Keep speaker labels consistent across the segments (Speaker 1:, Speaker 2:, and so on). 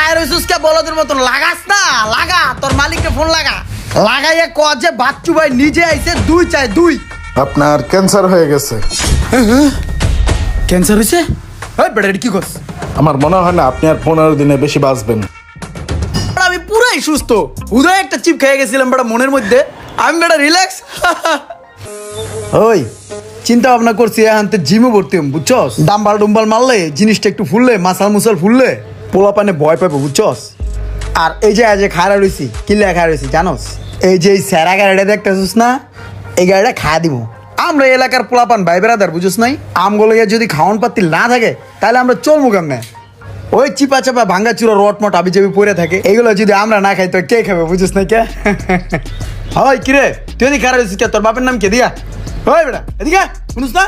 Speaker 1: খারায় রইছিস কে বলদের মতন লাগাস না লাগা তোর মালিককে ফোন লাগা লাগাইয়া ক যে বাচ্চু ভাই নিজে আইছে দুই চাই দুই
Speaker 2: আপনার ক্যান্সার হয়ে গেছে।
Speaker 1: ক্যান্সার হইছে ওই বেটা কি করছ
Speaker 2: আমার মনে হয় না আপনি আর 15 দিনে বেশি বাঁচবেন।
Speaker 1: আমি পুরাই সুস্থ উদয় একটা চিপ খেয়ে গেছিলাম বেটা মনের মধ্যে আমি বেটা রিল্যাক্স ওই চিন্তা ভাবনা করছি এখন তো জিমে ভর্তি হম বুঝছস ডাম্বাল ডুম্বাল মারলে জিনিসটা একটু ফুললে মাসাল মুসাল ফুললে পোলা পানে ভয় পাবে বুঝছস। আর এই যে আজ খাড়া রয়েছি কিল্লা খাড়া রয়েছি জানোস এই যে এই স্যারা গাড়িটা দেখতেছিস না এই গাড়িটা খাওয়া দিব আমরা এলাকার পোলাপান ভাই বেড়াদার বুঝোস নাই আমগুলো যদি খাওয়ান পাতি না থাকে তাহলে আমরা চলবো কেমনে ওই চিপা চাপা ভাঙ্গা চুরো রট মট আবি যাবি পরে থাকে এইগুলো যদি আমরা না খাই তো কে খাবে বুঝিস না কে হয় কিরে তুই এদিকে খারাপ হয়েছিস তোর বাপের নাম কে দিয়া ওই বেটা এদিকে শুনুস না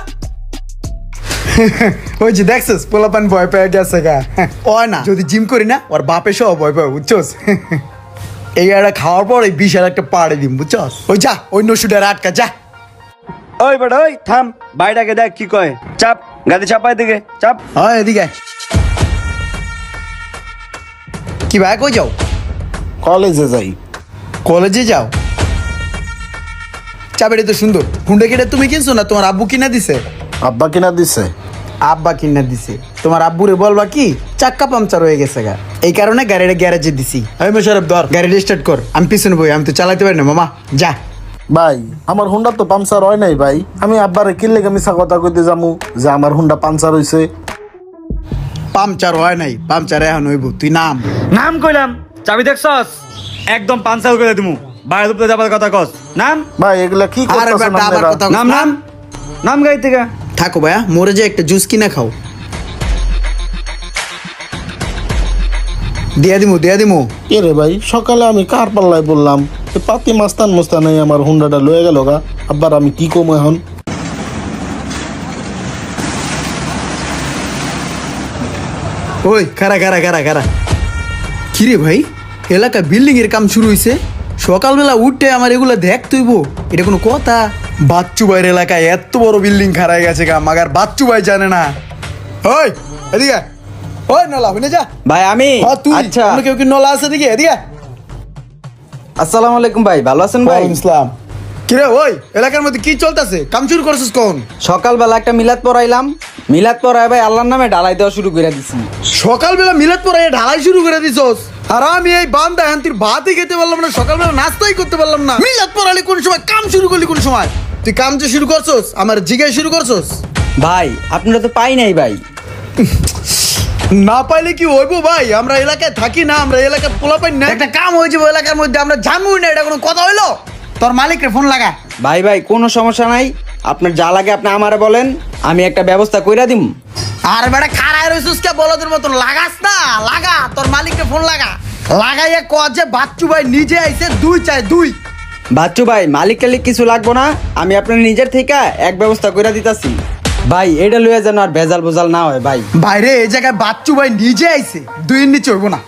Speaker 1: ওই যে দেখছিস পোলাপান ভয় পেয়ে গেছে গা ওই না যদি জিম করি না ওর বাপে সহ ভয় পাবে বুঝছস এই একটা খাওয়ার পর এই বিশাল একটা পাড়ে দিম বুঝছস ওই যা ওই নসুডের আটকা যা
Speaker 3: ওই বেটা ওই থাম বাইটাকে দেখ কি কয় চাপ গাড়ি চাপাই দিকে চাপ
Speaker 1: হয় এদিকে কি ভাই কই যাও
Speaker 2: কলেজে যাই।
Speaker 1: কলেজে যাও চাবিটা তো সুন্দর হুন্ডা কিনা তুমি কিনছো না তোমার আব্বু কিনা দিছে
Speaker 2: আব্বা কিনা দিছে।
Speaker 1: আব্বা কিনা দিছে তোমার আব্বুরে বলবা কি চাক্কা পাংচার হয়ে গেছে গা এই কারণে গাড়িটা গ্যারেজে দিছি আমি মোশারফ ধর গাড়িটা স্টার্ট কর আমি পিছনে বই আমি তো চালাতে পারি না মামা যা
Speaker 2: ভাই আমার হুন্ডা তো পাংচার হয় নাই ভাই আমি আব্বারে কিনলে মিছা কথা কইতে যামু যে আমার হুন্ডা পাংচার হইছে।
Speaker 1: পাংচার হয় নাই পাংচার এখন হইব তুই নাম
Speaker 3: নাম কইলাম চাবি দেখছস একদম পাঁচশো করে দিমু বাইরে দুপুরে যাবার কথা কস নাম
Speaker 2: ভাই এগুলা কি
Speaker 1: আরে
Speaker 2: করতেছেন
Speaker 1: বেটা আবার
Speaker 2: আপনারা?
Speaker 1: কথা
Speaker 3: নাম নাম নাম গাড়ি থেকে
Speaker 1: থাকো ভাইয়া মরে যে একটা জুস কিনা খাও দিয়া দিমু
Speaker 2: এ রে ভাই সকালে আমি কার পাল্লায় বললাম পাতি মাস্তান মোস্তান আমার হুন্ডাটা লয়ে গেল গা আব্বার আমি কি কম এখন।
Speaker 1: ওই খারা কিরে ভাই এলাকা বিল্ডিং এর কাম শুরু হইছে সকালবেলা উঠে আমার এগুলা দেখ তুইব এটা কোনো কথা বাচ্চু ভাইয়ের এলাকায় এত বড় বিল্ডিং খারাই গেছে গা মাগার বাচ্চু ভাই জানে না ওই এদিকে ওই নলা হইনে যা
Speaker 4: ভাই আমি
Speaker 1: তুই
Speaker 4: আচ্ছা
Speaker 1: অন্য কেউ কি নলা আছে এদিকে এদিকে
Speaker 4: আসসালামু আলাইকুম ভাই ভালো আছেন ভাই
Speaker 1: ওয়ালাইকুম আসসালাম কিরে ওই এলাকার মধ্যে কি চলতেছে কাম শুরু করছিস কোন
Speaker 4: সকালবেলা একটা মিলাদ পড়াইলাম মিলাদ পড়াই ভাই আল্লাহর নামে ঢালাই দেওয়া শুরু করে দিছি
Speaker 1: সকালবেলা মিলাদ পরে ঢালাই শুরু করে দিছস আর আমি এই বান্দা হান্তির ভাতই খেতে পারলাম না সকালবেলা নাস্তাই করতে পারলাম না মিলাদ পড়ালি কোন সময় কাম শুরু করলি কোন সময় তুই কাম যে শুরু করছস আমার জিগায় শুরু করছস
Speaker 4: ভাই আপনারা তো পাই নাই ভাই
Speaker 1: না পাইলে কি হইবো ভাই আমরা এলাকায় থাকি না আমরা এলাকায় পোলা পাই না একটা কাম হয়ে যাবো এলাকার মধ্যে আমরা জানবই না এটা কোনো কথা হইলো তোর মালিকরে ফোন লাগা
Speaker 4: ভাই কোনো সমস্যা নাই আপনার যা লাগে আপনি আমারে বলেন আমি একটা ব্যবস্থা কইরা দিম
Speaker 1: আর বেটা খারায় রইছিস কে বলদের মতন লাগাস না লাগা তোর মালিককে ফোন লাগা লাগাইয়া ক যে বাচ্চু ভাই নিজে আইছে দুই চাই দুই
Speaker 4: বাচ্চু ভাই মালিক টালিক কিছু লাগবো না আমি আপনার নিজের থেকে এক ব্যবস্থা কইরা দিতাছি ভাই এটা লইয়া যেন আর ভেজাল বোজাল না হয় ভাই
Speaker 1: বাইরে এই জায়গায় বাচ্চু ভাই নিজে আইছে দুইয়ের নিচে হইব না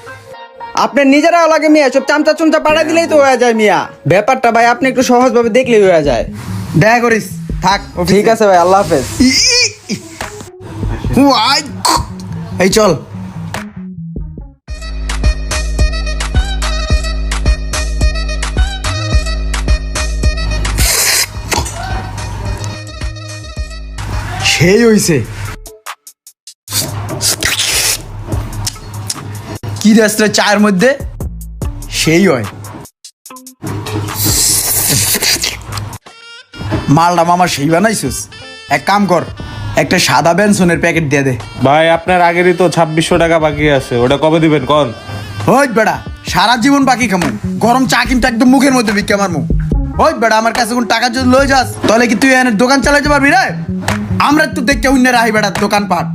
Speaker 4: আপনার নিজেরাও লাগে মিয়া সব চামচা চুমচা পাড়া দিলেই তো হয়ে যায় মিয়া ব্যাপারটা ভাই আপনি একটু সহজভাবে দেখলেই হয়ে যায়
Speaker 1: দেখা করিস থাক
Speaker 4: ঠিক আছে ভাই আল্লাহ হাফেজ
Speaker 1: এই চল সেই হইছে কি রাস্তা চায়ের মধ্যে সেই হয় মালটা মামা সেই বানাইছিস এক কাম কর একটা সাদা বেনসনের প্যাকেট দিয়ে দে
Speaker 5: ভাই আপনার আগেরই তো 2600 টাকা বাকি আছে ওটা কবে দিবেন কোন
Speaker 1: ওই বেড়া সারা জীবন বাকি খামু গরম চা কিন্তু একদম মুখের মধ্যে বিক্রি আমার মুখ ওই বেড়া আমার কাছে কোন টাকা যদি লয়ে যাস তাহলে কি তুই এনে দোকান চালাইতে পারবি রে আমরা তো দেখতে উন্নের আহি বেড়া দোকান পাট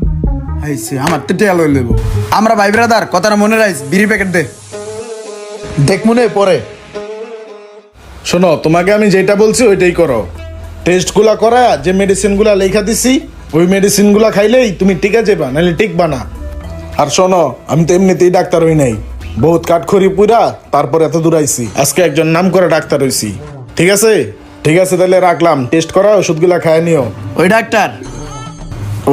Speaker 1: হাইছে আমার তো টেয়া লই লইব আমরা ভাই ব্রাদার কথাটা মনে রাখিস বিড়ি প্যাকেট দে
Speaker 2: দেখ মনে পরে শোনো তোমাকে আমি যেটা বলছি ওইটাই করো টেস্টগুলা করা যে মেডিসিনগুলা লেখা দিছি ওই মেডিসিনগুলা খাইলেই তুমি টিকে যাবা নাহলে টিকবা না। আর শোনো আমি তো এমনিতেই ডাক্তার হই নাই বহুত কাঠখড়ি পুরা তারপর এত দূর আইছি আজকে একজন নাম করে ডাক্তার হইছি ঠিক আছে তাহলে রাখলাম টেস্ট করা ওষুধগুলা খায় নিও
Speaker 1: ওই ডাক্তার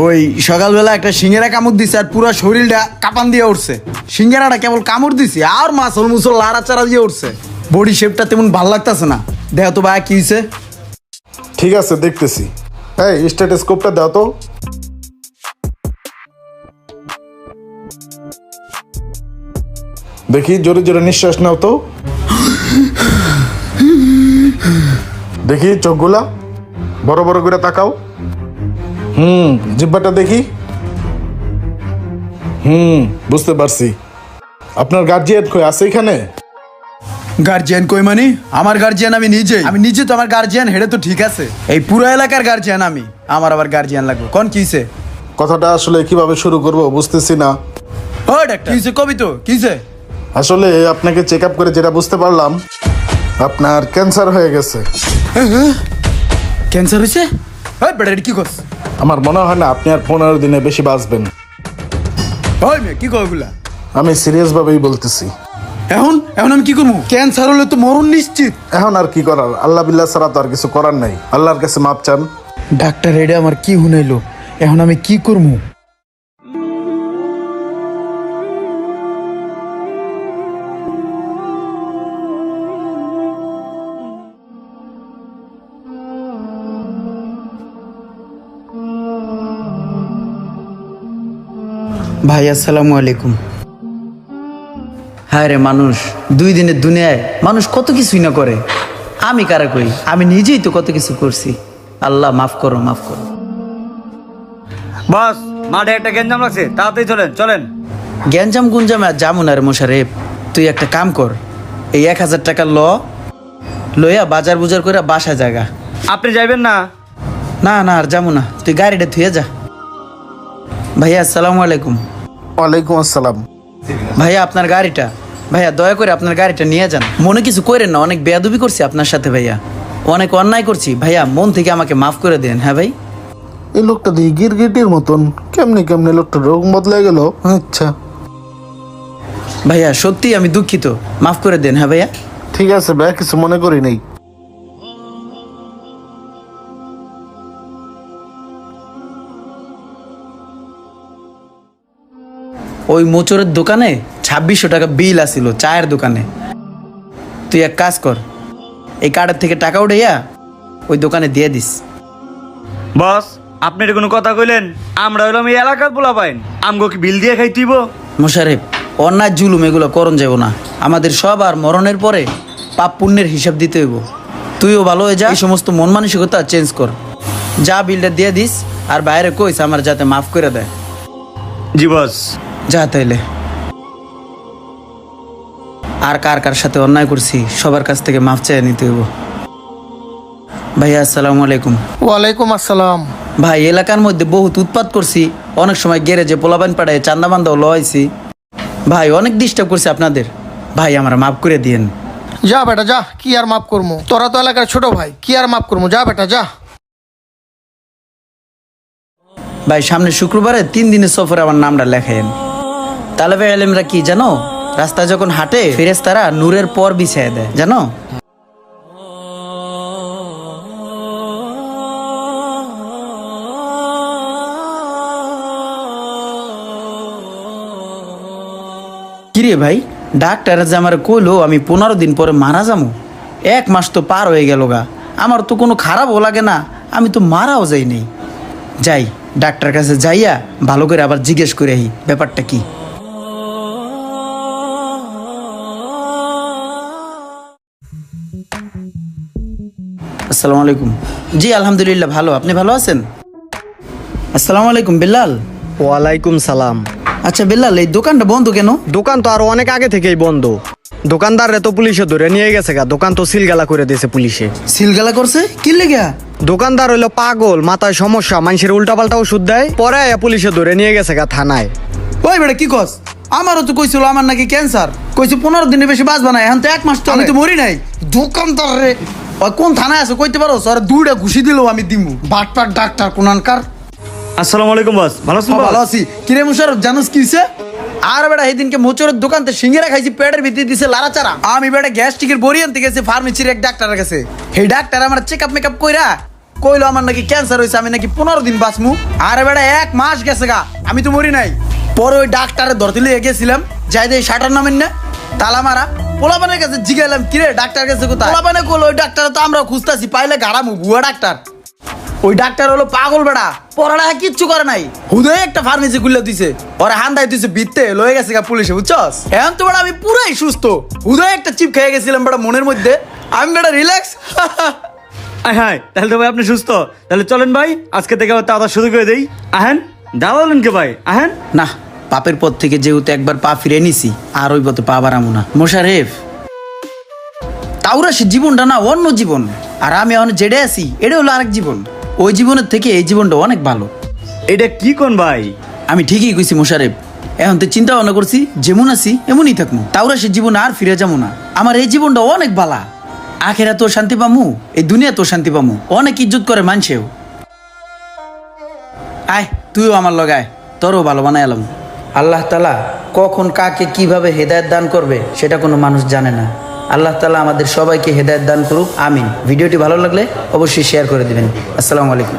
Speaker 1: ওই সকালবেলা একটা সিঙ্গেরা কামড় দিছে আর পুরো শরীরটা কাপান দিয়ে উঠছে। সিঙ্গেরাটা কেবল কামড় দিছে আর মাছল মুসল লাড়াচাড়া দিয়ে উঠছে। বডি শেপটা তেমন ভাল লাগতেছে না। দেখো তো ভাই কি হয়েছে।
Speaker 2: ঠিক আছে, দেখতেছি। এই স্টেথোস্কোপটা দাও তো। দেখি, জোরে জোরে নিঃশ্বাস নাও তো। দেখি চোখগুলা বড় বড় করে তাকাও। জিহ্বাটা দেখি। বুঝতে পারছি। আপনার গার্জিয়ান কই আছে এখানে?
Speaker 1: গার্জিয়ান কই মানে? আমার গার্জিয়ান আমি নিজে তো আমার গার্জিয়ান হেডে তো ঠিক আছে। এই পুরো এলাকার গার্জিয়ান আমি, আমার আবার গার্জিয়ান লাগবে কোন কিছে?
Speaker 2: কথাটা আসলে কিভাবে শুরু করব বুঝতেছি না।
Speaker 1: ও ডাক্তার কিছে কবি তো কিছে?
Speaker 2: আসলে আপনাকে চেক আপ করে যেটা বুঝতে পারলাম, আপনার ক্যান্সার হয়ে গেছে।
Speaker 1: ক্যান্সার হয়েছে? ওই বেটা কি করছ?
Speaker 2: আমার মনে হয় না আপনি আর 15 দিনে বেশি বাঁচবেন।
Speaker 1: ওই মেয়ে কি কয় এগুলা?
Speaker 2: আমি সিরিয়াস ভাবেই বলতেছি।
Speaker 1: এখন এখন আমি কি করবো? ক্যান্সার হলে তো মরণ নিশ্চিত।
Speaker 2: এখন আর কি করার, আল্লাহ বিল্লাহ ছাড়া তো আর কিছু করার নাই। আল্লাহর কাছে মাপ চান।
Speaker 1: ডাক্তার এটা আমার কি হুনাইলো, এখন আমি কি করবো? ভাই আসসালামু আলাইকুম। হায় রে মানুষ, 2 দিনের দুনিয়ায় মানুষ কত কিছুই না করে। আমি কারা কই, আমি নিজেই তো কত কিছু করছি। আল্লাহ মাফ করো, মাফ করো।
Speaker 3: বস, মাঠে একটা গেঞ্জাম লাগছে, তাড়াতাড়ি চলেন চলেন।
Speaker 1: গ্যাঞ্জাম গুঞ্জামে আর যাবো না রে মোশারেফ। তুই একটা কাম কর, এই 1000 টাকা লইয়া বাজার বুজার করে বাসা জায়গা।
Speaker 3: আপনি যাইবেন না?
Speaker 1: না না আর যাবো না, তুই গাড়িটা থুয়ে যা। ভাইয়া আসসালামু আলাইকুম।
Speaker 2: ওয়ালাইকুম আসসালাম।
Speaker 1: ভাইয়া আপনার গাড়িটা, ভাইয়া দয়া করে আপনার গাড়িটা নিয়ে যান। মনে কিছু করেন না, অনেক বেয়াদবি করছি আপনার সাথে ভাইয়া, অনেক অন্যায় করছি ভাইয়া, মন থেকে আমাকে মাফ করে দেন। হ্যাঁ ভাই।
Speaker 2: এই লোকটা দিয়ে গিরগিটির মতন কেমনে কেমনে লোকটা রোগ বদলে গেল। আচ্ছা
Speaker 1: ভাইয়া সত্যি আমি দুঃখিত, মাফ করে দেন। হ্যাঁ ভাইয়া।
Speaker 2: ঠিক আছে ভাই, কিছু মনে করি নাই।
Speaker 1: ওই মোচরের দোকানে 2600 টাকা বিল আসিল চায়ের দোকানে। তুই এক কাজ কর, এই কার্ডের থেকে টাকা উঠাইয়া ওই দোকানে দিয়ে দিস।
Speaker 3: বস, আপনি এটা কোনো কথা কইলেন? আমরা হইলাম এই এলাকার পোলা পাইন, আমগো কি বিল দিয়ে খাইতেইব?
Speaker 1: মোশারেফ, অন্যায় জুলুম এগুলো করণ যাব না। আমাদের সব আর মরণের পরে পাপ পুণ্যের হিসাব দিতে হইব। তুইও ভালো হয়ে যা, এই সমস্ত মন মানসিকতা চেঞ্জ কর। যা বিলটা দিয়ে দিস, আর বাইরে কইস আমার যাতে মাফ করে দেয়।
Speaker 3: জি বস।
Speaker 1: যা তাইলে। আর কার কার সাথে অন্যায় করছি সবার কাছ থেকে মাফ চেয়ে নিতে হইব। ভাইয়া আসসালামু আলাইকুম।
Speaker 6: ওয়ালাইকুম আসসালাম।
Speaker 1: ভাই এলাকার মধ্যে বহুত উৎপাত করছি, অনেক সময় গ্যারেজে পোলাপান পাড়ায় চান্দা বান্দাও লইছি। ভাই অনেক ডিস্টার্ব করছি আপনাদের, ভাই আমরা মাফ করে দিয়েন।
Speaker 6: যা বেটা যা, কি আর মাফ করবো? তোরা তো এলাকার ছোট ভাই, কি আর মাফ করবো? যা বেটা যা।
Speaker 1: ভাই সামনে শুক্রবারে 3 দিনের সফরে আমার নামটা লেখেন। তালেবে আলেমরা কি জানো, রাস্তায় যখন হাঁটে ফেরেশতারা নূরের পর বিছিয়ে দেয় জানো। কিরে ভাই, ডাক্তার যে আমার কইলো আমি 15 দিন পরে মারা যাবো। 1 মাস তো পার হয়ে গেল গা, আমার তো কোনো খারাপও লাগে না, আমি তো মারাও যাই নাই। যাই ডাক্তার কাছে যাইয়া ভালো করে আবার জিজ্ঞেস করে আহি ব্যাপারটা কি। আসসালামু আলাইকুম। জি আলহামদুলিল্লাহ ভালো, আপনি ভালো আছেন? আসসালামু আলাইকুম বিল্লাল।
Speaker 7: ওয়ালাইকুম সালাম।
Speaker 1: আচ্ছা বিল্লাল, এই দোকানটা বন্ধ কেন?
Speaker 7: দোকান তো আরো অনেক আগে থেকেই বন্ধ। দোকানদারে তো পুলিশে ধরে নিয়ে গেছে গা, দোকান তো সিলগালা করে দিয়েছে পুলিশে।
Speaker 1: সিলগালা করছে কি লেগা?
Speaker 7: দোকানদার হইলো পাগল, মাথায় সমস্যা, মানুষের উল্টাপাল্টা ওষুধ দেয়, পরে পুলিশে ধরে নিয়ে গেছে গা থানায়।
Speaker 1: ওই বেটা কি কস? আমারও তো কইছিল আমার নাকি ক্যান্সার, কইছে 15 দিনের বেশি বাঁচবা না, এখন তো 1 মাস তো আমি তো মরি নাই। দোকানদার রে, ওই কোন থানায় আছে কইতে পারো? আর 2টা ঘুষি দিলেও আমি দিমু। বাটপাট ডাক্তার কোনানকার।
Speaker 3: আসসালামু আলাইকুম বস, ভালো আছেন?
Speaker 1: ভালো আছি। কিরে মুশারফ, জানোস কি হইছে? আর বেটা সেদিনকে মোচরের দোকানতে সিঙ্গারা খাইছি, পেটের ভিতরে দিছে লাড়াচাড়া। আমি বেটা গ্যাস্ট্রিকের বড়ি আনতে গেছি ফার্মেসির এক ডাক্তারের কাছে। এই ডাক্তার আমার চেকআপ মেকআপ কইরা কইলো আমার নাকি ক্যান্সার হয়েছে, আমি নাকি 15 দিন বাঁচমু। আরে বেটা 1 মাস গেছে গা, আমি তো মরি নাই। পরে ওই ডাক্তারের ধরতে লিয়ে গেছিলাম, যাই দিয়ে শাটার নামেন না তালা মারা। পোলাপানের কাছে জিগাইলাম কিরে ডাক্তার কাছে কোথায়? পোলাপানে কইলো ওই ডাক্তার তো আমরা খুঁজতাছি, পাইলে গাড়ামু, ভুয়া ডাক্তার। ওই ডাক্তার হলো পাগল বেড়া, পড়ালেখা কিচ্ছু করে নাই, হুদয় একটা ফার্মেসি খুলে দিছে, ওরা হান্দাই দিছে বিত্তে লয়ে গেছে গা পুলিশে, বুঝছস? এখন তো বেড়া আমি পুরাই সুস্থ, হুদয় একটা চিপ খেয়ে গেছিলাম বেড়া মনের মধ্যে, আমি বেড়া রিল্যাক্স।
Speaker 3: হ্যাঁ, তাহলে তো ভাই আপনি সুস্থ। তাহলে চলেন ভাই, আজকে থেকে আবার তাড়াতাড়ি শুরু করে দেই। আহেন, দাঁড়ালেন কে ভাই, আহেন।
Speaker 1: না, পাপের পথ থেকে যেহেতু একবার পা ফিরে নিছি, আর ওই পথে পা বাড়ামু না। মোশারেফ, তাওরা সে জীবনটা না অন্য জীবন, আর আমি এখন জেডে আছি, এটা হলো আরেক জীবন। ওই জীবনের থেকে এই জীবনটা অনেক ভালো।
Speaker 3: এটা কি কোন ভাই?
Speaker 1: আমি ঠিকই কইছি মোশারেফ, এখন তো চিন্তা ভাবনা করছি যেমন আছি এমনই থাকবো, তাওরা সে জীবন আর ফিরে যাবো না। আমার এই জীবনটা অনেক বালা, আখেরা তোর শান্তি পামু, এই দুনিয়া তোর শান্তি পামু, অনেক ইজ্জত করে মানছেও। আয় তুইও আমার লগায়, তোরও ভালো বানাই এলাম। আল্লাহ তাআলা কখন কাকে কিভাবে হেদায়েত দান করবে সেটা কোনো মানুষ জানে না। আল্লাহ তাআলা আমাদের সবাইকে হেদায়েত দান করুক, আমিন। ভিডিওটি ভালো লাগলে অবশ্যই শেয়ার করে দিবেন। আসসালামু আলাইকুম।